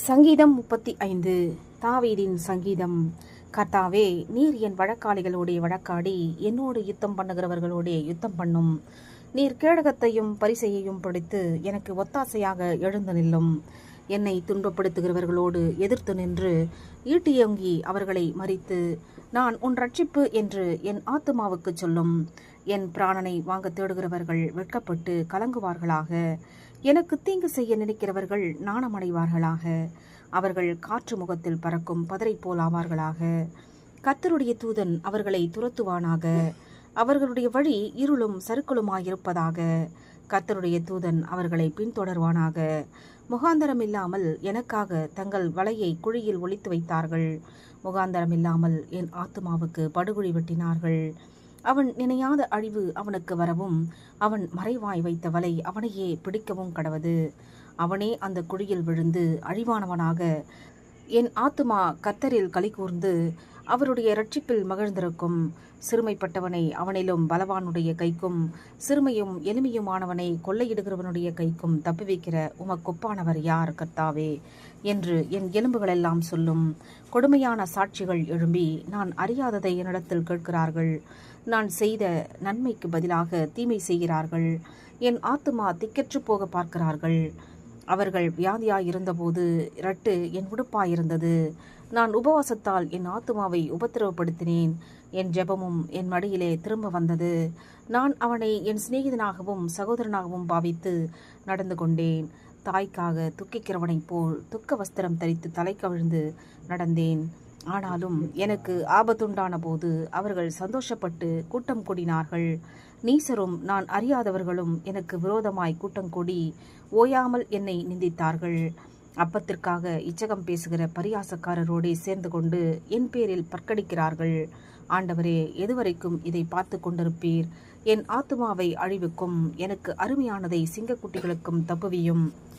சங்கீதம் 35. தாவீதின் சங்கீதம். கர்த்தாவே, நீர் என் வழக்காளிகளோடே வழக்காடி என்னோடு யுத்தம் பண்ணுகிறவர்களோடே யுத்தம் பண்ணும். நீர் கேடகத்தையும் பரிசையையும் பிடித்து எனக்கு ஒத்தாசையாக எழுந்து நில்லும். என்னை துன்பப்படுத்துகிறவர்களோடு எதிர்த்து நின்று ஈட்டியொங்கி அவர்களை மறித்து, நான் உன் ரட்சிப்பு என்று என் ஆத்துமாவுக்கு சொல்லும். என் பிராணனை வாங்க தேடுகிறவர்கள் வெட்கப்பட்டு கலங்குவார்களாக. எனக்கு தீங்கு செய்ய நினைக்கிறவர்கள் நாணமடைவார்களாக. அவர்கள் காற்று முகத்தில் பறக்கும் பதரை போல் ஆவார்களாக. கர்த்தருடைய தூதன் அவர்களை துரத்துவானாக. அவர்களுடைய வழி இருளும் சறுக்களுமாயிருப்பதாக. கர்த்தருடைய தூதன் அவர்களை பின்தொடர்வானாக. முகாந்தரமில்லாமல் எனக்காக தங்கள் வலையை குழியில் ஒளித்து வைத்தார்கள். முகாந்தரமில்லாமல் என் ஆத்துமாவுக்கு படுகுழி வெட்டினார்கள். அவன் நினையாத அழிவு அவனுக்கு வரவும், அவன் மறைவாய் வைத்த வலை அவனையே பிடிக்கவும் கடவது. அவனே அந்த குழியில் விழுந்து அழிவானவனாக. என் ஆத்துமா கர்த்தரில் களிகூர்ந்து அவருடைய இரட்சிப்பில் மகிழ்ந்திருக்கும். சிறுமைப்பட்டவனை அவனிலும் பலவானுடைய கைக்கும், சிறுமையும் எளிமையுமானவனை கொள்ளையிடுகிறவனுடைய கைக்கும் தப்புவிக்கிற உமக்கொப்பானவர் யார் கர்த்தாவே என்று என் எலும்புகளெல்லாம் சொல்லும். கொடுமையான சாட்சிகள் எழும்பி நான் அறியாததை என்னிடத்தில் கேட்கிறார்கள். நான் செய்த நன்மைக்கு பதிலாக தீமை செய்கிறார்கள். என் ஆத்துமா திக்கற்று போக பார்க்கிறார்கள். அவர்கள் வியாதியாயிருந்தபோது இரட்டு என் உடுப்பாயிருந்தது. நான் உபவாசத்தால் என் ஆத்துமாவை உபத்திரவப்படுத்தினேன். என் ஜெபமும் என் மடியிலே திரும்ப வந்தது. நான் அவனை என் சிநேகிதனாகவும் சகோதரனாகவும் பாவித்து நடந்து கொண்டேன். தாய்க்காக துக்கிக்கிறவனைப் போல் துக்க வஸ்திரம் தரித்து தலை கவிழ்ந்து நடந்தேன். ஆனாலும் எனக்கு ஆபத்துண்டான போது அவர்கள் சந்தோஷப்பட்டு கூட்டம் கூடினார்கள். நீசரும் நான் அறியாதவர்களும் எனக்கு விரோதமாய் கூட்டம் கூடி ஓயாமல் என்னை நிந்தித்தார்கள். அப்பத்திற்காக இச்சகம் பேசுகிற பரியாசக்காரரோடே சேர்ந்து கொண்டு என் பேரில் பற்கடிக்கிறார்கள். ஆண்டவரே, எதுவரைக்கும் இதை பார்த்து கொண்டிருப்பீர்? என் ஆத்துமாவை அழிவுக்கும் எனக்கு அருமையானதை சிங்கக்குட்டிகளுக்கும் தப்புவியும்.